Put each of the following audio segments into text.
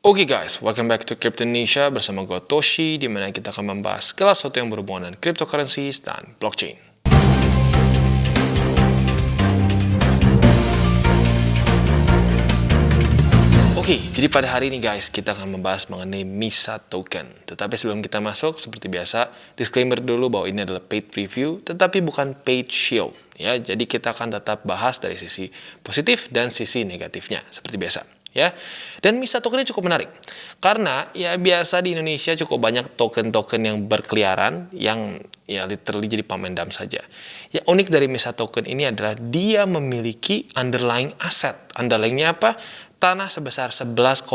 Oke guys, welcome back to Crypto Indonesia bersama gue Toshi, di mana kita akan membahas segala sesuatu yang berhubungan dengan cryptocurrencies dan blockchain. Oke, jadi pada hari ini guys, kita akan membahas mengenai MISA token. Tetapi sebelum kita masuk, seperti biasa, disclaimer dulu bahwa ini adalah paid review, tetapi bukan paid shield. Ya, jadi kita akan tetap bahas dari sisi positif dan sisi negatifnya, seperti biasa. Ya, dan MISA token ini cukup menarik karena ya biasa di Indonesia cukup banyak token-token yang berkeliaran yang ya literally jadi pamendam saja. Ya unik dari MISA token ini adalah dia memiliki underlying asset. Underlyingnya apa? Tanah sebesar 11,5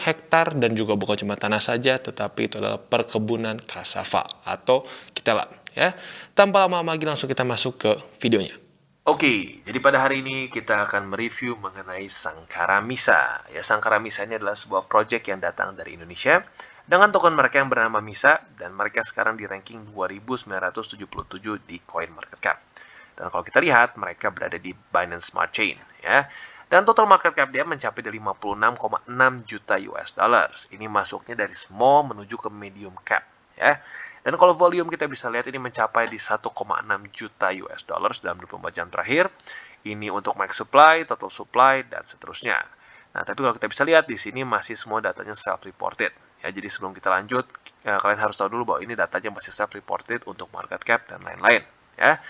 hektar dan juga bukan cuma tanah saja, tetapi itu adalah perkebunan cassava atau ketela. Ya, tanpa lama-lama lagi langsung kita masuk ke videonya. Oke, jadi pada hari ini kita akan mereview mengenai Sankara Misa. Ya, Sankara Misa ini adalah sebuah project yang datang dari Indonesia dengan token mereka yang bernama Misa dan mereka sekarang di ranking 2977 di CoinMarketCap. Dan kalau kita lihat, mereka berada di Binance Smart Chain, ya. Dan total market cap dia mencapai 56,6 juta US dollars. Ini masuknya dari small menuju ke medium cap, ya. Dan kalau volume kita bisa lihat ini mencapai di 1,6 juta US dollars dalam 24 jam terakhir. Ini untuk max supply, total supply, dan seterusnya. Nah, tapi kalau kita bisa lihat di sini masih semua datanya self-reported. Ya, jadi sebelum kita lanjut, kalian harus tahu dulu bahwa ini datanya masih self-reported untuk market cap dan lain-lain. Ya.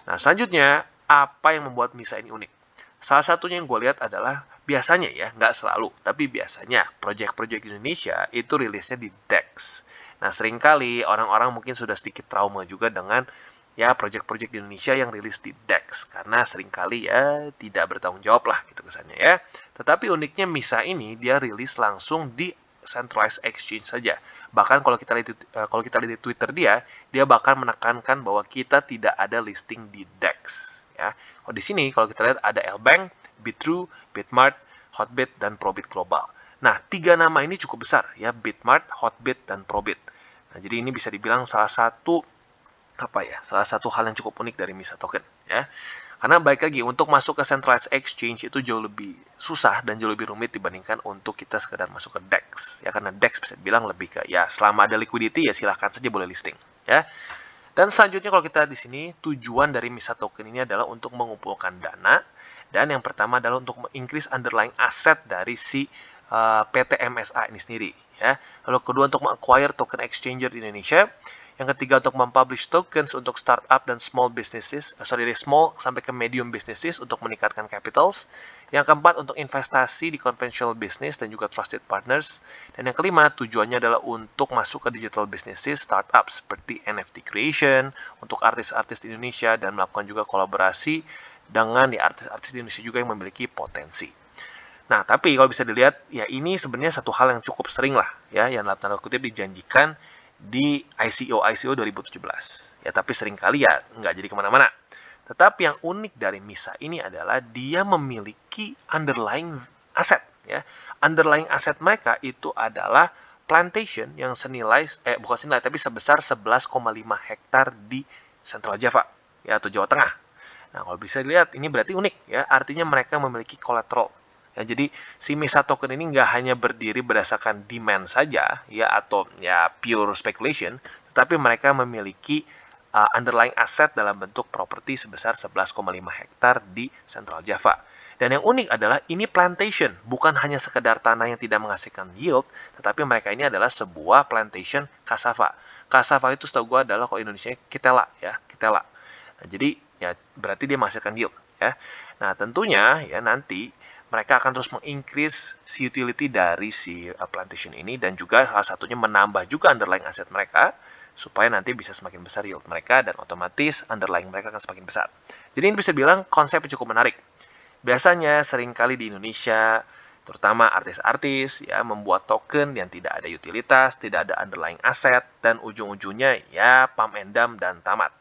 Nah, selanjutnya, apa yang membuat MISA ini unik? Salah satunya yang gue lihat adalah biasanya ya, nggak selalu, tapi biasanya project-project Indonesia itu rilisnya di DEX. Nah, seringkali orang-orang mungkin sudah sedikit trauma juga dengan ya project-project di Indonesia yang rilis di DEX karena seringkali ya tidak bertanggung jawab lah gitu kesannya ya. Tetapi uniknya MISA ini dia rilis langsung di centralized exchange saja. Bahkan kalau kita lihat di Twitter dia bahkan menekankan bahwa kita tidak ada listing di DEX ya. Kalau di sini kalau kita lihat ada Lbank, Bitrue, Bitmart, Hotbit dan Probit Global. Nah, tiga nama ini cukup besar ya, Bitmart, Hotbit dan Probit. Nah, jadi ini bisa dibilang salah satu hal yang cukup unik dari MISA token ya. Karena baik lagi untuk masuk ke centralized exchange itu jauh lebih susah dan jauh lebih rumit dibandingkan untuk kita sekedar masuk ke DEX ya, karena DEX bisa dibilang lebih ke ya selama ada liquidity ya silahkan saja boleh listing ya. Dan selanjutnya kalau kita di sini tujuan dari MISA token ini adalah untuk mengumpulkan dana dan yang pertama adalah untuk mengincrease underlying asset dari si PT MSA ini sendiri ya. Lalu kedua untuk meng-acquire token exchanger di Indonesia. Yang ketiga untuk mempublish tokens untuk startup dan small businesses, dari small sampai ke medium businesses untuk meningkatkan capitals. Yang keempat untuk investasi di conventional business dan juga trusted partners. Dan yang kelima tujuannya adalah untuk masuk ke digital businesses, startup seperti NFT creation, untuk artis-artis di Indonesia dan melakukan juga kolaborasi dengan artis-artis di Indonesia juga yang memiliki potensi. Nah, tapi kalau bisa dilihat, ya ini sebenarnya satu hal yang cukup sering lah, ya, yang dalam tanda kutip dijanjikan di ICO 2017. Ya, tapi seringkali ya nggak jadi kemana-mana. Tetapi yang unik dari MISA ini adalah dia memiliki underlying aset. Ya. Underlying aset mereka itu adalah plantation yang bukan senilai, tapi sebesar 11,5 hektar di Central Java, ya, atau Jawa Tengah. Nah, kalau bisa dilihat, ini berarti unik, ya. Artinya mereka memiliki collateral. Ya, jadi si MISA token ini nggak hanya berdiri berdasarkan demand saja ya atau ya pure speculation, tetapi mereka memiliki underlying asset dalam bentuk properti sebesar 11,5 hektar di Central Java. Dan yang unik adalah ini plantation, bukan hanya sekedar tanah yang tidak menghasilkan yield, tetapi mereka ini adalah sebuah plantation cassava. Cassava itu setahu gue adalah kalau Indonesia ketela ya, ketela. Nah, jadi ya berarti dia menghasilkan yield ya. Nah, tentunya ya nanti mereka akan terus mengincrease si utility dari si plantation ini dan juga salah satunya menambah juga underlying aset mereka supaya nanti bisa semakin besar yield mereka dan otomatis underlying mereka akan semakin besar. Jadi ini bisa bilang konsepnya cukup menarik. Biasanya seringkali di Indonesia terutama artis-artis ya membuat token yang tidak ada utilitas, tidak ada underlying aset dan ujung-ujungnya ya pump and dump dan tamat.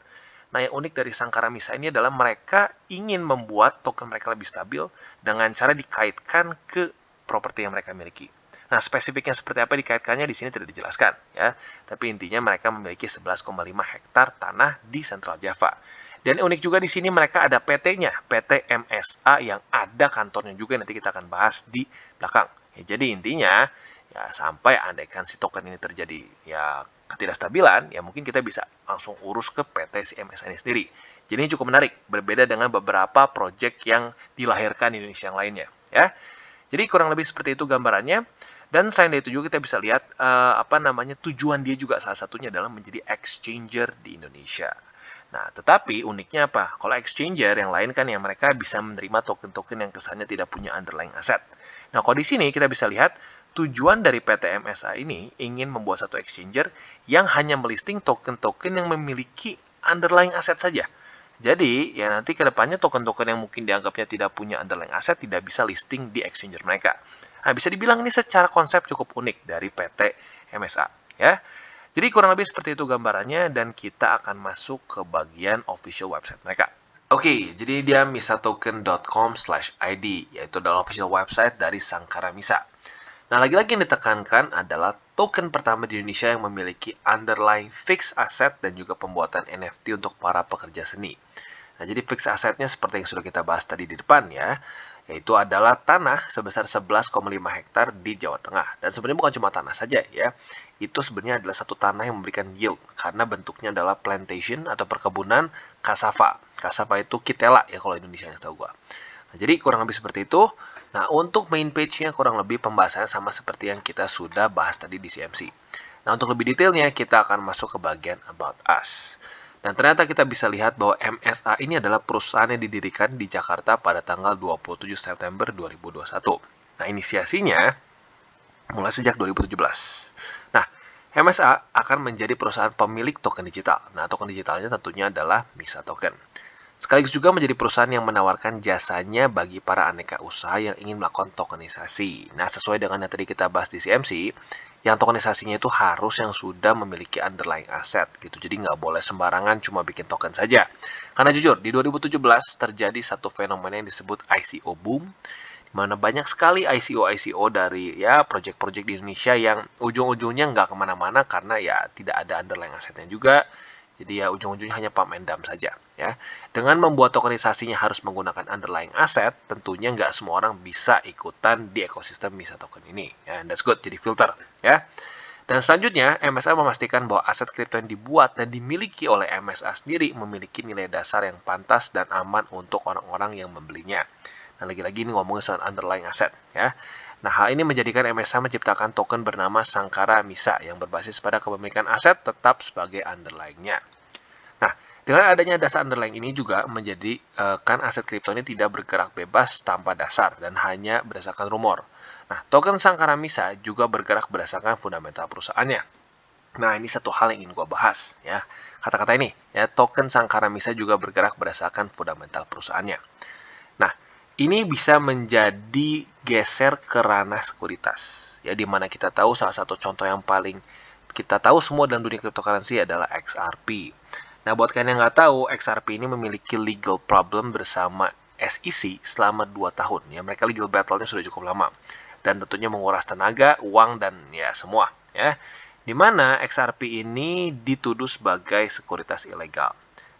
Nah, yang unik dari Sankara Misa ini adalah mereka ingin membuat token mereka lebih stabil dengan cara dikaitkan ke properti yang mereka miliki. Nah, spesifiknya seperti apa dikaitkannya di sini tidak dijelaskan ya. Tapi intinya mereka memiliki 11,5 hektar tanah di Central Java. Dan unik juga di sini mereka ada PT-nya, PT MSA yang ada kantornya juga nanti kita akan bahas di belakang. Ya, jadi intinya Ya, sampai andaikan si token ini terjadi ya ketidakstabilan, ya mungkin kita bisa langsung urus ke PT si MSA ini sendiri. Jadi ini cukup menarik, berbeda dengan beberapa project yang dilahirkan di Indonesia yang lainnya, ya. Jadi kurang lebih seperti itu gambarannya. Dan selain dari itu juga kita bisa lihat tujuan dia juga salah satunya adalah menjadi exchanger di Indonesia. Nah, tetapi uniknya apa? Kalau exchanger yang lain kan yang mereka bisa menerima token-token yang kesannya tidak punya underlying aset. Nah, kalau di sini kita bisa lihat tujuan dari PT MSA ini ingin membuat satu exchanger yang hanya melisting token-token yang memiliki underlying aset saja. Jadi, ya nanti ke depannya token-token yang mungkin dianggapnya tidak punya underlying aset tidak bisa listing di exchanger mereka. Nah, bisa dibilang ini secara konsep cukup unik dari PT MSA, ya. Jadi kurang lebih seperti itu gambarannya dan kita akan masuk ke bagian official website mereka. Oke, jadi dia misatoken.com/id, yaitu adalah official website dari Sangkara Misa. Nah, lagi-lagi yang ditekankan adalah token pertama di Indonesia yang memiliki underlying fixed asset dan juga pembuatan NFT untuk para pekerja seni. Nah, jadi fixed assetnya seperti yang sudah kita bahas tadi di depan ya, yaitu adalah tanah sebesar 11,5 hektar di Jawa Tengah. Dan sebenarnya bukan cuma tanah saja ya, itu sebenarnya adalah satu tanah yang memberikan yield karena bentuknya adalah plantation atau perkebunan cassava. Cassava itu kitela ya kalau Indonesia yang setahu gua. Nah, jadi kurang lebih seperti itu. Nah, untuk main page-nya kurang lebih pembahasannya sama seperti yang kita sudah bahas tadi di CMC. Nah, untuk lebih detailnya kita akan masuk ke bagian About Us. Dan ternyata kita bisa lihat bahwa MSA ini adalah perusahaan yang didirikan di Jakarta pada tanggal 27 September 2021. Nah, inisiasinya mulai sejak 2017. Nah, MSA akan menjadi perusahaan pemilik token digital. Nah, token digitalnya tentunya adalah MISA Token. Sekaligus juga menjadi perusahaan yang menawarkan jasanya bagi para aneka usaha yang ingin melakukan tokenisasi. Nah, sesuai dengan yang tadi kita bahas di CMC, yang tokenisasinya itu harus yang sudah memiliki underlying aset gitu. Jadi nggak boleh sembarangan cuma bikin token saja. Karena jujur, di 2017 terjadi satu fenomena yang disebut ICO boom, di mana banyak sekali ICO dari ya project-project di Indonesia yang ujung-ujungnya nggak kemana-mana karena ya tidak ada underlying asetnya juga. Jadi ya ujung-ujungnya hanya pump and dump saja. Ya, dengan membuat tokenisasinya harus menggunakan underlying aset, tentunya nggak semua orang bisa ikutan di ekosistem MISA token ini. Ya, and that's good, jadi filter. Ya. Dan selanjutnya, MSA memastikan bahwa aset kripto yang dibuat dan dimiliki oleh MSA sendiri memiliki nilai dasar yang pantas dan aman untuk orang-orang yang membelinya. Nah, lagi-lagi ini ngomongin soal underlying aset. Ya. Nah, hal ini menjadikan MSA menciptakan token bernama Sangkara Misa yang berbasis pada kepemilikan aset tetap sebagai underlying-nya. Nah, dengan adanya dasar underlying ini juga menjadikan aset kripto ini tidak bergerak bebas tanpa dasar dan hanya berdasarkan rumor. Nah, token Sangkara Misa juga bergerak berdasarkan fundamental perusahaannya. Nah, ini satu hal yang ingin gue bahas ya. Kata-kata ini, ya, token Sangkara Misa juga bergerak berdasarkan fundamental perusahaannya. Nah, ini bisa menjadi geser ke ranah sekuritas. Ya, di mana kita tahu salah satu contoh yang paling kita tahu semua dalam dunia cryptocurrency adalah XRP. Nah, buat kalian yang nggak tahu, XRP ini memiliki legal problem bersama SEC selama 2 tahun. Ya, mereka legal battle-nya sudah cukup lama. Dan tentunya menguras tenaga, uang, dan ya semua. Ya, di mana XRP ini dituduh sebagai sekuritas ilegal.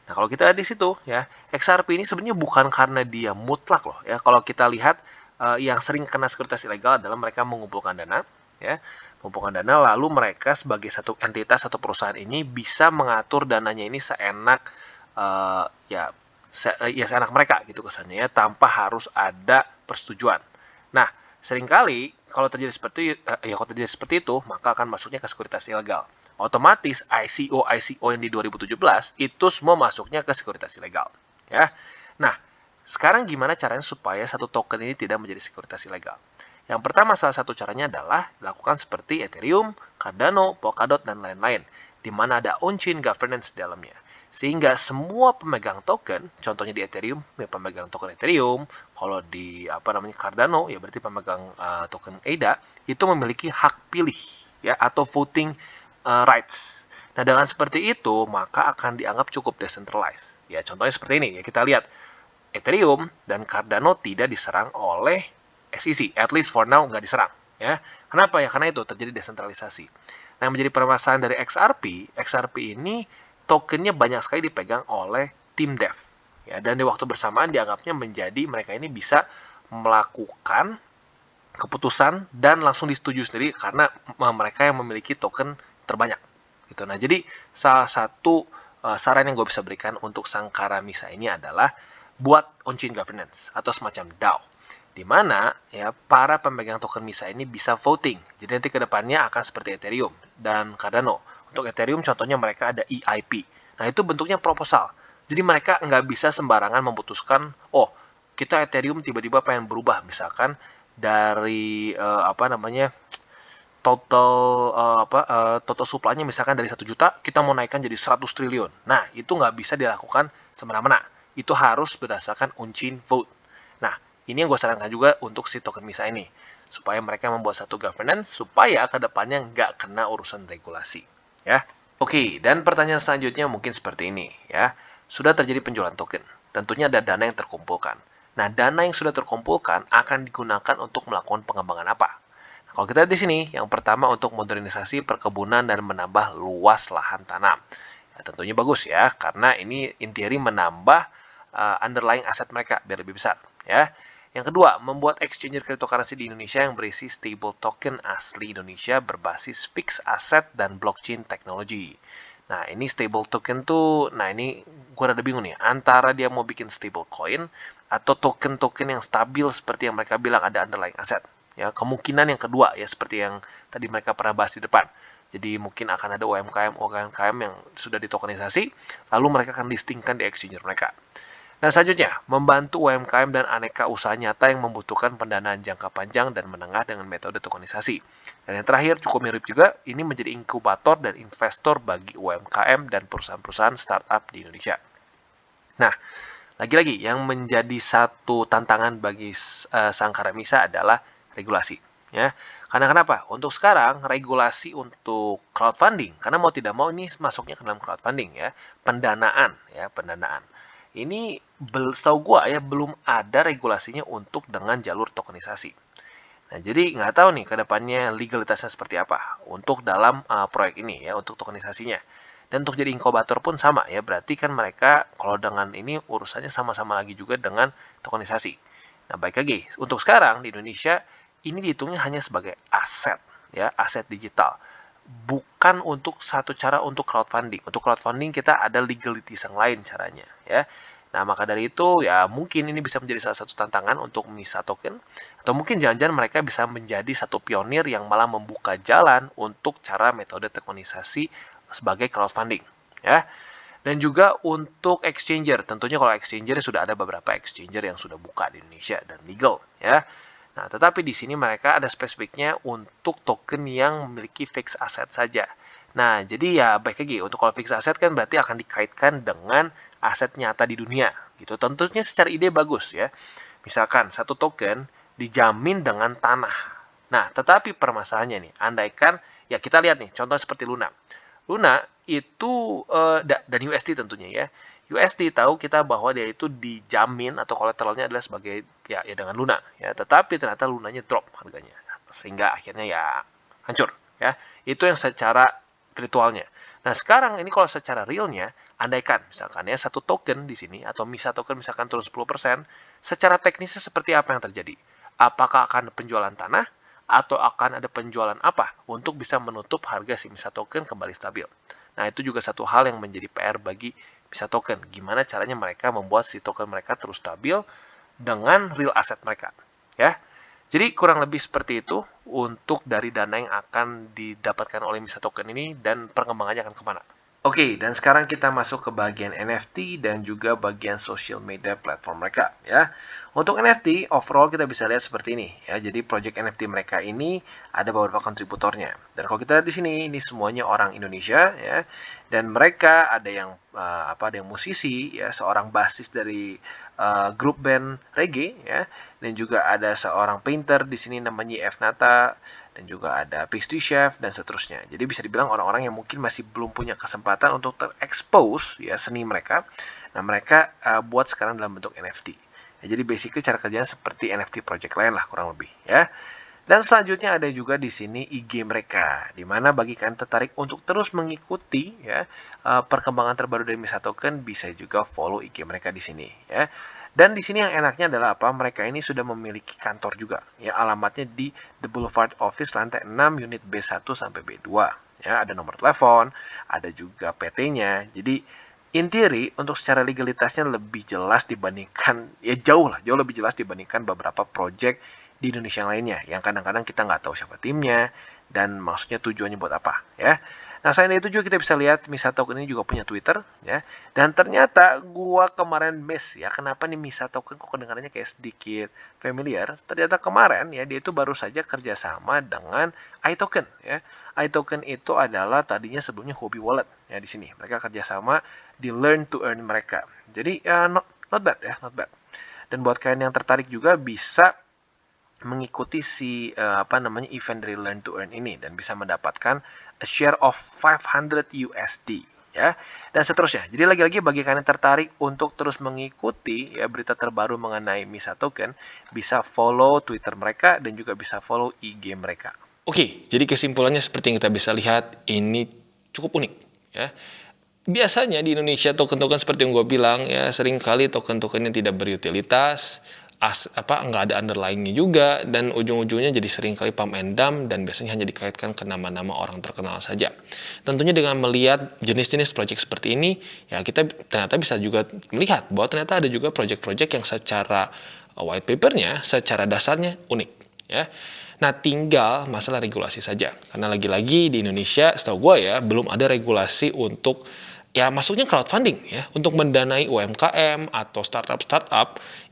Nah, kalau kita lihat di situ, ya, XRP ini sebenarnya bukan karena dia mutlak loh. Ya, kalau kita lihat yang sering kena sekuritas ilegal adalah mereka mengumpulkan dana, ya, mengumpulkan dana lalu mereka sebagai satu entitas atau perusahaan ini bisa mengatur dananya ini seenak seenak mereka gitu kesannya ya, tanpa harus ada persetujuan. Nah, seringkali kalau terjadi seperti itu maka akan masuknya ke sekuritas ilegal. Otomatis ICO yang di 2017 itu semua masuknya ke sekuritas ilegal, ya. Nah, sekarang gimana caranya supaya satu token ini tidak menjadi sekuritas ilegal? Yang pertama, salah satu caranya adalah lakukan seperti Ethereum, Cardano, Polkadot, dan lain-lain, di mana ada on-chain governance di dalamnya. Sehingga semua pemegang token, contohnya di Ethereum, ya pemegang token Ethereum, kalau di Cardano, ya berarti pemegang token ADA, itu memiliki hak pilih, ya, atau voting rights. Nah, dengan seperti itu, maka akan dianggap cukup decentralized. Ya, contohnya seperti ini, ya kita lihat. Ethereum dan Cardano tidak diserang oleh SEC, at least for now nggak diserang. Ya, kenapa ya? Karena itu terjadi desentralisasi. Nah, yang menjadi permasalahan dari XRP ini tokennya banyak sekali dipegang oleh tim dev. Ya, dan di waktu bersamaan dianggapnya menjadi mereka ini bisa melakukan keputusan dan langsung disetujui sendiri karena mereka yang memiliki token terbanyak gitu. Nah, jadi salah satu saran yang gue bisa berikan untuk Sankara Misa ini adalah buat on-chain governance atau semacam DAO, di mana ya para pemegang token Misa ini bisa voting. Jadi nanti kedepannya akan seperti Ethereum dan Cardano. Untuk Ethereum contohnya mereka ada EIP. Nah, itu bentuknya proposal. Jadi mereka nggak bisa sembarangan memutuskan, oh kita Ethereum tiba-tiba pengen berubah, misalkan dari total total supply-nya misalkan dari 1 juta kita mau naikkan jadi 100 triliun. Nah, itu nggak bisa dilakukan semena-mena. Itu harus berdasarkan on-chain vote. Nah, ini yang gue sarankan juga untuk si token MISA ini, supaya mereka membuat satu governance supaya kedepannya nggak kena urusan regulasi. Ya, oke. Dan pertanyaan selanjutnya mungkin seperti ini ya. Sudah terjadi penjualan token, tentunya ada dana yang terkumpulkan. Nah, dana yang sudah terkumpulkan akan digunakan untuk melakukan pengembangan apa? Nah, kalau kita lihat di sini, yang pertama untuk modernisasi perkebunan dan menambah luas lahan tanam. Ya, tentunya bagus ya, karena ini in theory menambah underlying aset mereka biar lebih besar. Ya. Yang kedua, membuat exchanger cryptocurrency di Indonesia yang berisi stable token asli Indonesia berbasis fixed asset dan blockchain technology. Nah, ini stable token tuh, nah ini gue rada bingung nih, antara dia mau bikin stable coin atau token-token yang stabil seperti yang mereka bilang ada underlying asset. Ya, kemungkinan yang kedua ya seperti yang tadi mereka pernah bahas di depan. Jadi mungkin akan ada UMKM yang sudah ditokenisasi, lalu mereka akan listingkan di exchanger mereka. Nah, selanjutnya, membantu UMKM dan aneka usaha nyata yang membutuhkan pendanaan jangka panjang dan menengah dengan metode tokenisasi. Dan yang terakhir, cukup mirip juga, ini menjadi inkubator dan investor bagi UMKM dan perusahaan-perusahaan startup di Indonesia. Nah, lagi-lagi yang menjadi satu tantangan bagi Sankara Misa adalah regulasi. Ya, karena kenapa? Untuk sekarang regulasi untuk crowdfunding, karena mau tidak mau ini masuknya ke dalam crowdfunding ya, pendanaan. Ini setahu gua ya belum ada regulasinya untuk dengan jalur tokenisasi. Nah, jadi nggak tahu nih ke depannya legalitasnya seperti apa untuk dalam proyek ini ya, untuk tokenisasinya. Dan untuk jadi inkubator pun sama ya, berarti kan mereka kalau dengan ini urusannya sama-sama lagi juga dengan tokenisasi. Nah, baik lagi, untuk sekarang di Indonesia ini dihitungnya hanya sebagai aset ya, aset digital. Bukan untuk satu cara untuk crowdfunding. Untuk crowdfunding kita ada legalities yang lain caranya ya. Nah, maka dari itu ya mungkin ini bisa menjadi salah satu tantangan untuk MISA token, atau mungkin jangan-jangan mereka bisa menjadi satu pionir yang malah membuka jalan untuk cara metode tokenisasi sebagai crowdfunding ya. Dan juga untuk exchanger, tentunya kalau exchanger sudah ada beberapa exchanger yang sudah buka di Indonesia dan legal ya. Nah, tetapi di sini mereka ada spesifiknya untuk token yang memiliki fixed asset saja. Nah, jadi ya baik lagi, untuk kalau fixed asset kan berarti akan dikaitkan dengan aset nyata di dunia. Gitu. Tentunya secara ide bagus ya. Misalkan satu token dijamin dengan tanah. Nah, tetapi permasalahannya nih, andaikan, ya kita lihat nih, contoh seperti Luna. Luna itu, dan USD tentunya ya. USD tahu kita bahwa dia itu dijamin atau kolateralnya adalah sebagai ya dengan Luna ya, tetapi ternyata Lunanya drop harganya sehingga akhirnya ya hancur ya. Itu yang secara virtualnya. Nah, sekarang ini kalau secara realnya, andaikan misalkan ya satu token di sini atau MISA token misalkan turun 10%, secara teknisnya seperti apa yang terjadi? Apakah akan penjualan tanah atau akan ada penjualan apa untuk bisa menutup harga si MISA token kembali stabil? Nah, itu juga satu hal yang menjadi PR bagi MISA token. Gimana caranya mereka membuat si token mereka terus stabil dengan real asset mereka. Ya. Jadi kurang lebih seperti itu untuk dari dana yang akan didapatkan oleh MISA token ini dan pengembangannya akan kemana. Oke, dan sekarang kita masuk ke bagian NFT dan juga bagian social media platform mereka ya. Untuk NFT, overall kita bisa lihat seperti ini ya. Jadi project NFT mereka ini ada beberapa kontributornya. Dan kalau kita lihat di sini, ini semuanya orang Indonesia ya. Dan mereka ada yang ada yang musisi ya, seorang basis dari grup band reggae ya. Dan juga ada seorang painter di sini namanya F Nata, dan juga ada pastry chef dan seterusnya. Jadi bisa dibilang orang-orang yang mungkin masih belum punya kesempatan untuk terekspos ya seni mereka. Nah, mereka buat sekarang dalam bentuk NFT. Ya, jadi basically cara kerjanya seperti NFT project lain lah kurang lebih ya. Dan selanjutnya ada juga di sini IG mereka, di mana bagi kalian tertarik untuk terus mengikuti ya perkembangan terbaru dari Misa Token, bisa juga follow IG mereka di sini ya. Dan di sini yang enaknya adalah apa? Mereka ini sudah memiliki kantor juga ya, alamatnya di The Boulevard Office lantai 6 unit B1 sampai B2 ya, ada nomor telepon, ada juga PT-nya. Jadi in theory untuk secara legalitasnya lebih jelas dibandingkan ya jauh lebih jelas dibandingkan beberapa project di Indonesia yang lainnya yang kadang-kadang kita nggak tahu siapa timnya dan maksudnya tujuannya buat apa ya. Nah, selain itu juga kita bisa lihat Misa Token ini juga punya Twitter ya. Dan ternyata gua kemarin miss ya, kenapa nih Misa Token kok kedengarannya kayak sedikit familiar. Ternyata kemarin ya dia itu baru saja kerjasama dengan iToken ya. iToken itu adalah tadinya sebelumnya Huobi Wallet ya, di sini mereka kerjasama di Learn to Earn mereka. Jadi ya not bad ya, not bad. Dan buat kalian yang tertarik juga bisa mengikuti event dari Learn to Earn ini dan bisa mendapatkan a share of 500 USD ya, dan seterusnya. Jadi lagi-lagi bagi kalian yang tertarik untuk terus mengikuti ya berita terbaru mengenai Misa Token, bisa follow Twitter mereka dan juga bisa follow IG mereka. Oke, jadi kesimpulannya seperti yang kita bisa lihat, ini cukup unik ya. Biasanya di Indonesia token-token seperti yang gue bilang ya, seringkali token-tokennya tidak berutilitas, nggak ada underlying-nya juga, dan ujung-ujungnya jadi seringkali pump and dump dan biasanya hanya dikaitkan ke nama-nama orang terkenal saja. Tentunya dengan melihat jenis-jenis project seperti ini, ya kita ternyata bisa juga melihat bahwa ternyata ada juga project-project yang secara white paper-nya, secara dasarnya unik ya. Nah, tinggal masalah regulasi saja. Karena lagi-lagi di Indonesia, setahu gue ya, belum ada regulasi untuk ya masuknya crowdfunding ya, untuk mendanai UMKM atau startup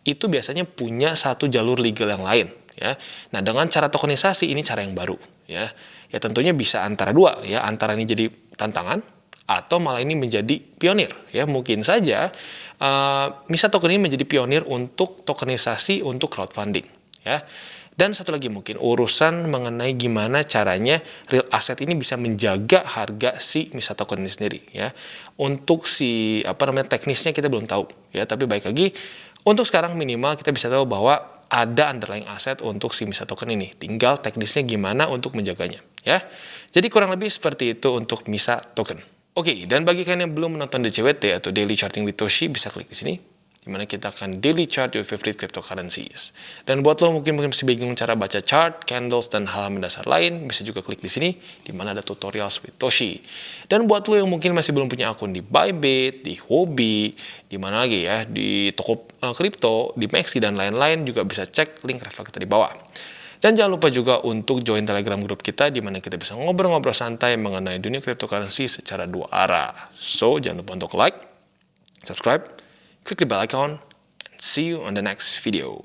itu biasanya punya satu jalur legal yang lain ya. Nah, dengan cara tokenisasi ini cara yang baru ya. Ya tentunya bisa antara dua ya, antara ini jadi tantangan atau malah ini menjadi pionir ya. Mungkin saja Misa Token ini menjadi pionir untuk tokenisasi untuk crowdfunding ya. Dan satu lagi mungkin urusan mengenai gimana caranya real asset ini bisa menjaga harga si Misa Token ini sendiri ya. Untuk si teknisnya kita belum tahu ya, tapi baik lagi untuk sekarang minimal kita bisa tahu bahwa ada underlying aset untuk si Misa Token ini. Tinggal teknisnya gimana untuk menjaganya ya. Jadi kurang lebih seperti itu untuk Misa Token. Oke, dan bagi kalian yang belum menonton DCWT atau Daily Charting with Toshi, bisa klik di sini, dimana kita akan daily chart your favorite cryptocurrencies. Dan buat lo mungkin masih bingung cara baca chart, candles, dan hal mendasar lain, bisa juga klik di sini, dimana ada tutorial with Toshi. Dan buat lo yang mungkin masih belum punya akun di Bybit, di Huobi, di mana lagi ya, di toko kripto, di Maxi, dan lain-lain, juga bisa cek link referral kita di bawah. Dan jangan lupa juga untuk join Telegram grup kita, di mana kita bisa ngobrol-ngobrol santai mengenai dunia cryptocurrency secara dua arah. So, jangan lupa untuk like, subscribe, click the bell icon, and see you on the next video.